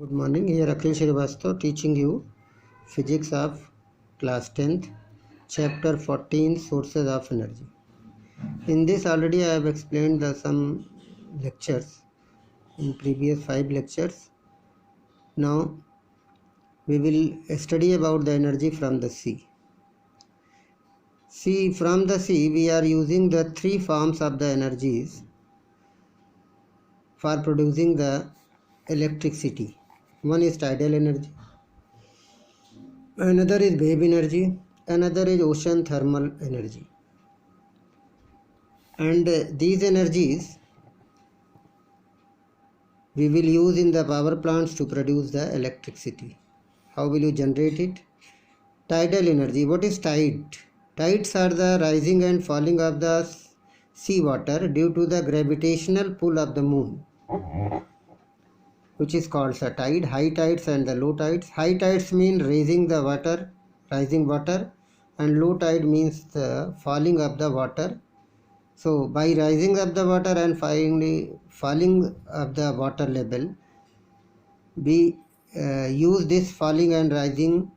Good morning. Here Akhil Srivastava teaching you physics of class 10th, chapter 14, sources of energy. In this already I have explained some lectures in previous 5 lectures. Now we will study about the energy from the sea. See, from the sea we are using the 3 forms of the energies for producing the electricity. One is tidal energy, another is wave energy, another is ocean thermal energy. And these energies we will use in the power plants to produce the electricity. How will you generate it? Tidal energy. What is tide? Tides are the rising and falling of the sea water due to the gravitational pull of the moon, which is called the tide. High tides and the low tides. High tides mean raising the water, rising water, and low tide means the falling of the water. So by rising of the water and falling of the water level, we use this falling and rising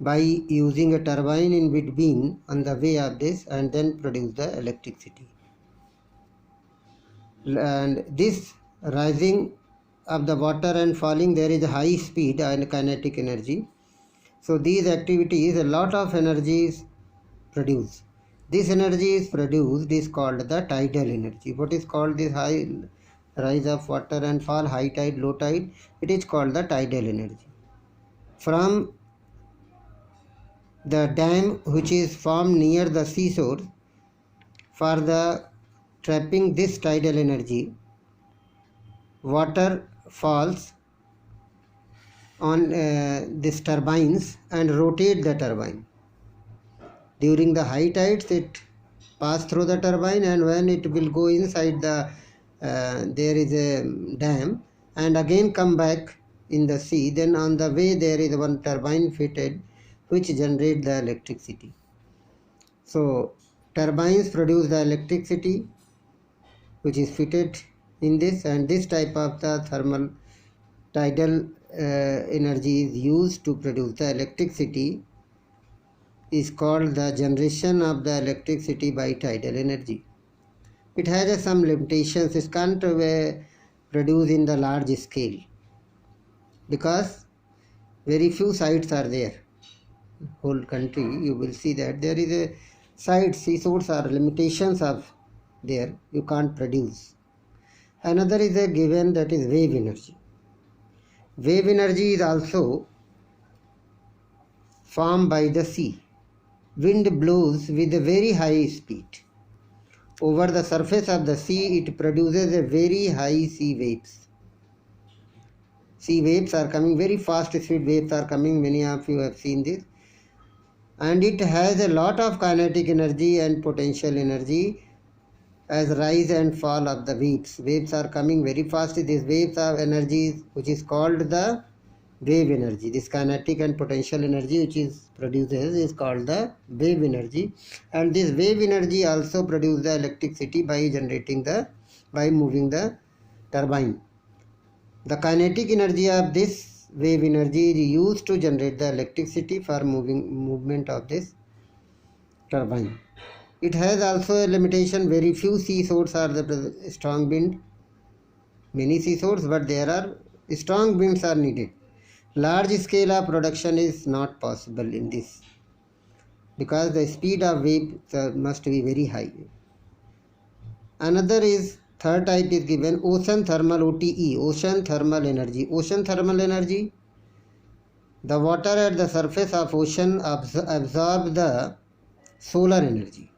by using a turbine in between on the way of this and then produce the electricity. And this rising of the water and falling, there is a high speed and kinetic energy. So these activities, a lot of energy is produced. This energy is produced is called the tidal energy. What is called this high rise of water and fall, high tide, low tide? It is called the tidal energy. From the dam which is formed near the seashore, for the trapping this tidal energy, water falls on these turbines and rotate the turbine. During the high tides it pass through the turbine, and when it will go inside the there is a dam and again come back in the sea, then on the way there is one turbine fitted which generate the electricity. So turbines produce the electricity which is fitted in this, and this type of the thermal tidal energy is used to produce the electricity, is called the generation of the electricity by tidal energy. It has some limitations. It can't produce in the large scale because very few sites are there. Whole country you will see that there is a site, seashores are limitations of there, you can't produce. Another is a given, that is wave energy. Wave energy is also formed by the sea. Wind blows with a very high speed. Over the surface of the sea, it produces a very high sea waves. Sea waves are coming, very fast speed waves are coming, many of you have seen this. And it has a lot of kinetic energy and potential energy as rise and fall of the waves. Waves are coming very fast. These waves have energies which is called the wave energy. This kinetic and potential energy which is produces is called the wave energy, and this wave energy also produces the electricity by moving the turbine. The kinetic energy of this wave energy is used to generate the electricity for movement of this turbine. It has also a limitation. Very few seashores are the strong wind. Many seashores, but there are strong winds are needed. Large scale of production is not possible in this because the speed of wave must be very high. Another is, third type is given, ocean thermal, OTE, ocean thermal energy. Ocean thermal energy, the water at the surface of ocean absorb the solar energy.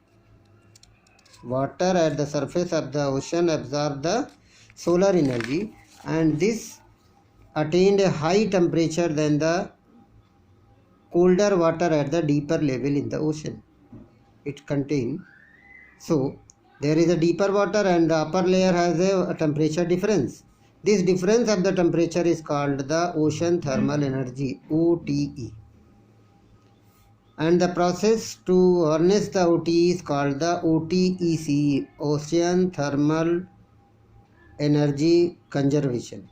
Water at the surface of the ocean absorb the solar energy, and this attained a high temperature than the colder water at the deeper level in the ocean. It contains, so there is a deeper water and the upper layer has a temperature difference. This difference of the temperature is called the ocean thermal energy, OTE. And the process to harness the OTE is called the OTEC, ocean thermal energy conservation.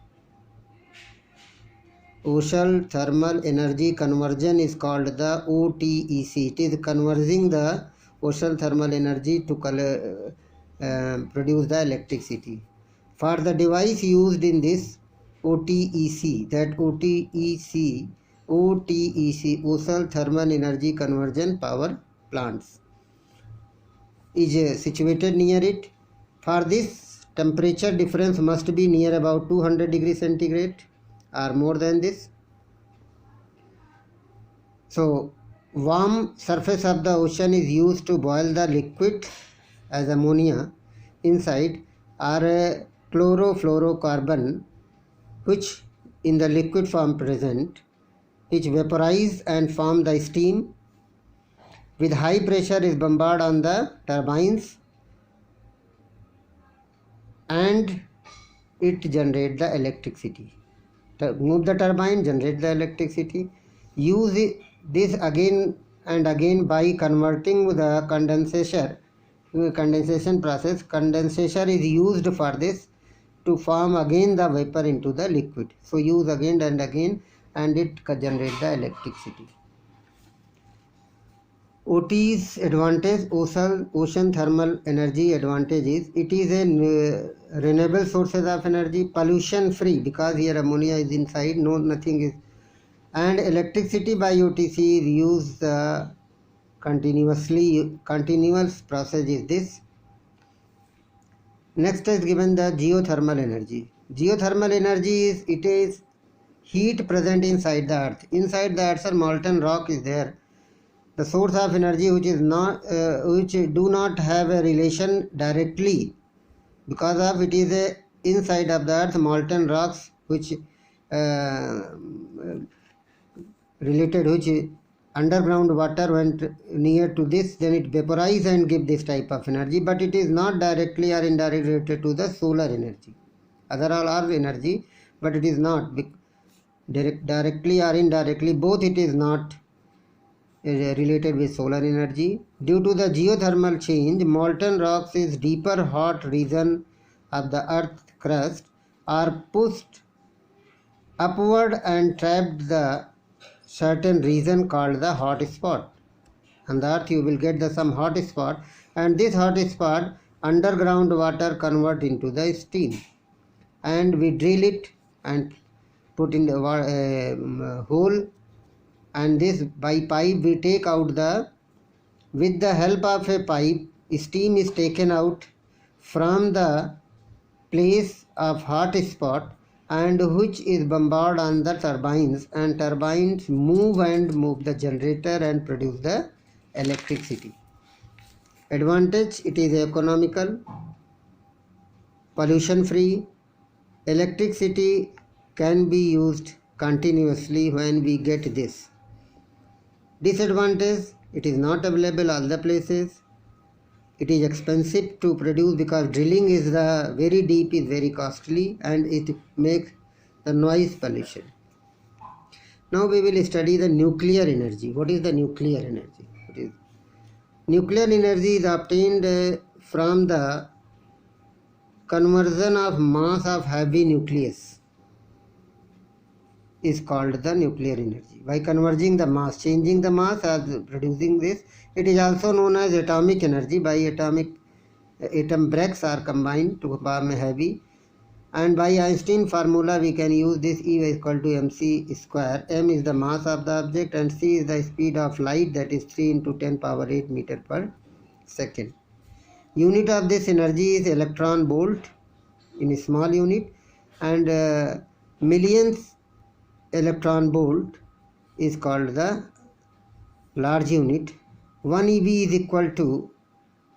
Ocean thermal energy conversion is called the OTEC. It is converting the ocean thermal energy to produce the electricity. For the device used in this OTEC, that OTEC, Ocean Thermal Energy Conversion Power Plants, is situated near it. For this, temperature difference must be near about 200 degrees centigrade or more than this. So, warm surface of the ocean is used to boil the liquid as ammonia inside, or a chlorofluorocarbon, which in the liquid form present, which vaporize and form the steam. With high pressure is bombarded on the turbines and it generate the electricity. Move the turbine, generate the electricity. Use this again and again by converting the condensation process. Condensation is used for this to form again the vapor into the liquid. So use again and again and it generates the electricity. OT's advantage, ocean thermal energy advantage is it is a renewable sources of energy, pollution free because here ammonia is inside, nothing is, and electricity by OTC is used continuous process is this. Next is given the geothermal energy. Geothermal energy is, it is heat present inside the earth. Inside the earth, molten rock is there. The source of energy which is not which do not have a relation directly, because of it is a inside of the earth molten rocks which related, which underground water went near to this, then it vaporize and give this type of energy, but it is not directly or indirectly related to the solar energy. Other all are energy, but it is not directly or indirectly, both it is not related with solar energy. Due to the geothermal change, molten rocks is deeper hot region of the earth crust are pushed upward and trapped the certain region called the hot spot. On the earth you will get the some hot spot, and this hot spot underground water convert into the steam, and we drill it and put in the hole, and this by pipe we take out the, with the help of a pipe, steam is taken out from the place of hot spot and which is bombarded on the turbines, and turbines move the generator and produce the electricity. Advantage, it is economical, pollution free, electricity can be used continuously when we get this. Disadvantage, it is not available all the places. It is expensive to produce because drilling is the very deep is very costly and it makes the noise pollution. Now we will study the nuclear energy. What is the nuclear energy? Nuclear energy is obtained from the conversion of mass of heavy nucleus is called the nuclear energy. By converging the mass, changing the mass as producing this, it is also known as atomic energy. By atom breaks are combined to form a heavy, and by Einstein formula we can use this E is equal to mc square. M is the mass of the object and c is the speed of light, that is 3 into 10 power 8 meter per second. Unit of this energy is electron volt in a small unit, and millions electron volt is called the large unit. 1 eV is equal to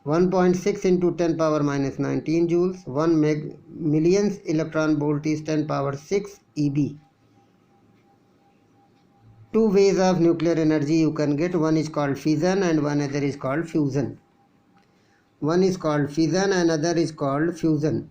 1.6 into 10 power minus 19 joules. 1 millions electron volt is 10 power 6 eV. Two ways of nuclear energy you can get. One is called fission and one other is called fusion. One is called fission and other is called fusion.